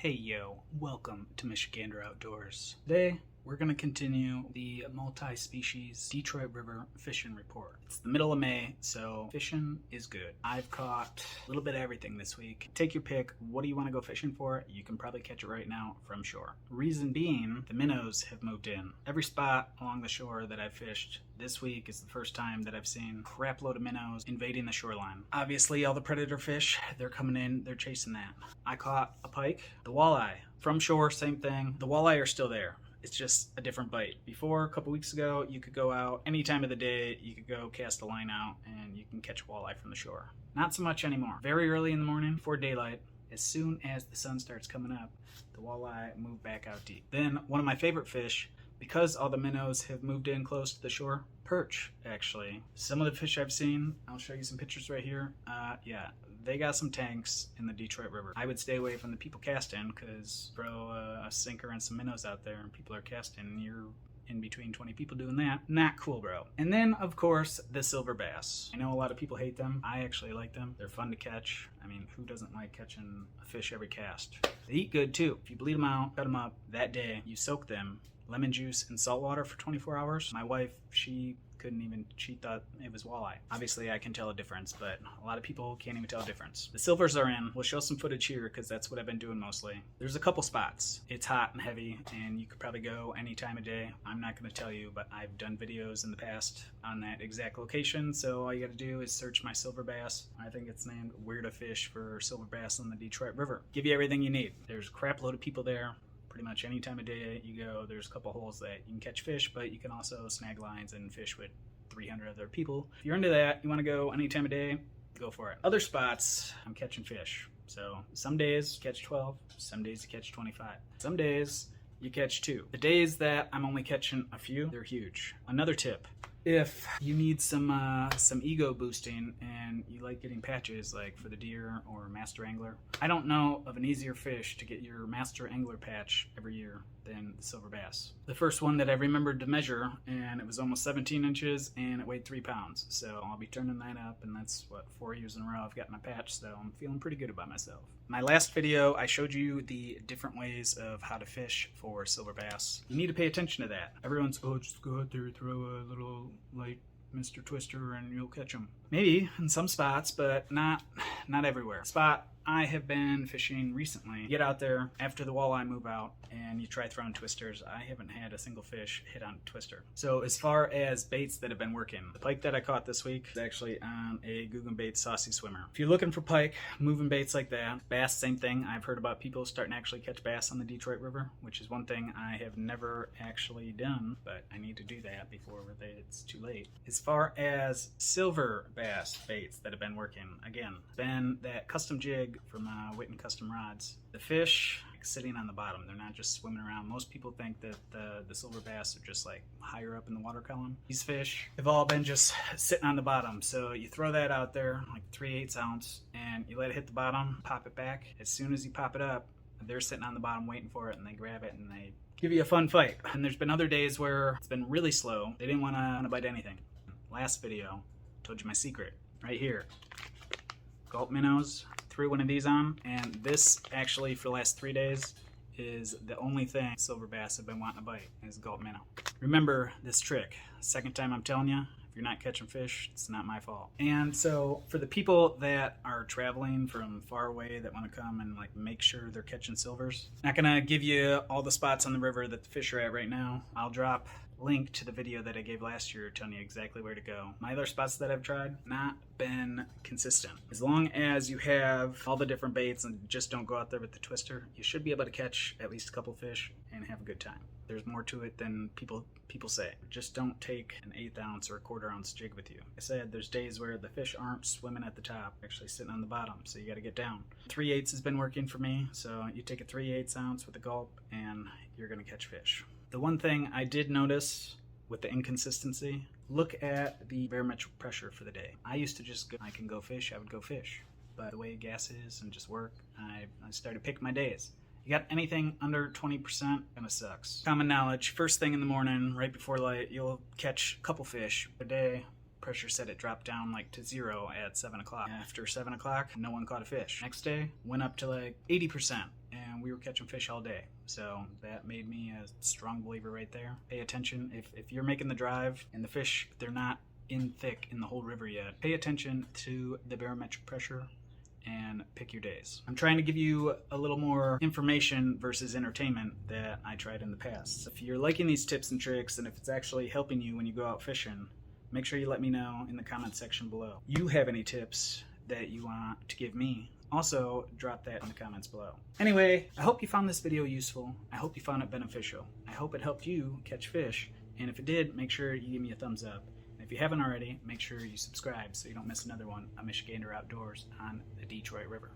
Hey yo, welcome to Michigander Outdoors. Today, we're going to continue the multi-species Detroit River fishing report. It's the middle of May, so fishing is good. I've caught a little bit of everything this week. Take your pick. What do you want to go fishing for? You can probably catch it right now from shore. Reason being, the minnows have moved in. Every spot along the shore that I've fished this week is the first time that I've seen a crap load of minnows invading the shoreline. Obviously, all the predator fish, they're coming in, they're chasing that. I caught a pike, the walleye. From shore, same thing. The walleye are still there. It's just a different bite. Before, a couple weeks ago, you could go out any time of the day, you could go cast a line out and you can catch a walleye from the shore. Not so much anymore. Very early in the morning, before daylight, as soon as the sun starts coming up, the walleye move back out deep. Then, one of my favorite fish, because all the minnows have moved in close to the shore, perch, actually. Some of the fish I've seen, I'll show you some pictures right here. Yeah, they got some tanks in the Detroit River. I would stay away from the people casting because throw a sinker and some minnows out there and people are casting and you're in between 20 people doing that. Not cool, bro. And then, of course, the silver bass. I know a lot of people hate them. I actually like them. They're fun to catch. I mean, who doesn't like catching a fish every cast? They eat good, too. If you bleed them out, cut them up that day, you soak them, lemon juice and salt water for 24 hours. My wife, she thought it was walleye. Obviously, I can tell a difference, but a lot of people can't even tell a difference. The silvers are in. We'll show some footage here because that's what I've been doing mostly. There's a couple spots. It's hot and heavy, and you could probably go any time of day. I'm not going to tell you, but I've done videos in the past on that exact location, so all you got to do is search my silver bass. I think it's named Where to Fish for Silver Bass on the Detroit River. Give you everything you need. There's a crap load of people there. Pretty much any time of day you go, there's a couple holes that you can catch fish, but you can also snag lines and fish with 300 other people. If you're into that, you want to go any time of day, go for it. Other spots, I'm catching fish. So some days you catch 12, some days you catch 25. Some days you catch 2. The days that I'm only catching a few, they're huge. Another tip, if you need some ego boosting and you like getting patches like for the deer or master angler, I don't know of an easier fish to get your master angler patch every year than the silver bass. The first one that I remembered to measure, and it was almost 17 inches and it weighed 3 pounds. So I'll be turning that up, and that's what, 4 years in a row I've gotten a patch, so I'm feeling pretty good about myself. My last video, I showed you the different ways of how to fish for silver bass. You need to pay attention to that. Everyone's, oh, just go out there, throw a little light Mr. Twister and you'll catch them. Maybe in some spots, but not everywhere. Spot I have been fishing recently. You get out there after the walleye move out and you try throwing twisters. I haven't had a single fish hit on a twister. So as far as baits that have been working, the pike that I caught this week is actually on a Guggen Bait Saucy Swimmer. If you're looking for pike, moving baits like that, bass, same thing. I've heard about people starting to actually catch bass on the Detroit River, which is one thing I have never actually done, but I need to do that before it's too late. As far as silver bass baits that have been working, again, been that custom jig from WHITTEN custom rods. The fish sitting on the bottom, they're not just swimming around. Most people think that the silver bass are just like higher up in the water column. These fish have all been just sitting on the bottom. So you throw that out there, like 3/8 ounce, and you let it hit the bottom, pop it back. As soon as you pop it up, they're sitting on the bottom waiting for it, and they grab it and they give you a fun fight. And there's been other days where it's been really slow. They didn't want to bite anything. Last video, told you my secret. Right here. Gulp minnows. Threw one of these on, and this actually for the last 3 days is the only thing silver bass have been wanting to bite is gulp minnow. Remember this trick. Second time I'm telling you, if you're not catching fish, it's not my fault. And so for the people that are traveling from far away that want to come and like make sure they're catching silvers, not gonna give you all the spots on the river that the fish are at right now. I'll drop link to the video that I gave last year telling you exactly where to go. My other spots that I've tried, not been consistent. As long as you have all the different baits and just don't go out there with the twister, you should be able to catch at least a couple fish and have a good time. There's more to it than people say. Just don't take an 1/8 ounce or a 1/4 ounce jig with you. I said there's days where the fish aren't swimming at the top, actually sitting on the bottom, so you got to get down. 3/8 has been working for me, so you take a 3/8 ounce with a gulp and you're gonna catch fish. The one thing I did notice with the inconsistency, look at the barometric pressure for the day. I used to just go, I can go fish, I would go fish. But the way gas is and just work, I started picking my days. You got anything under 20%, kinda sucks. Common knowledge, first thing in the morning, right before light, you'll catch a couple fish a day. Pressure said it dropped down like to 0 at 7 o'clock. After 7 o'clock, no one caught a fish. Next day, went up to like 80%. and we were catching fish all day. So that made me a strong believer right there. Pay attention. If you're making the drive and the fish, they're not in thick in the whole river yet, pay attention to the barometric pressure and pick your days. I'm trying to give you a little more information versus entertainment that I tried in the past. So if you're liking these tips and tricks, and if it's actually helping you when you go out fishing, make sure you let me know in the comment section below. You have any tips that you want to give me? Also, drop that in the comments below. Anyway, I hope you found this video useful. I hope you found it beneficial. I hope it helped you catch fish. And if it did, make sure you give me a thumbs up. If you haven't already, make sure you subscribe so you don't miss another one on Michigander Outdoors on the Detroit River.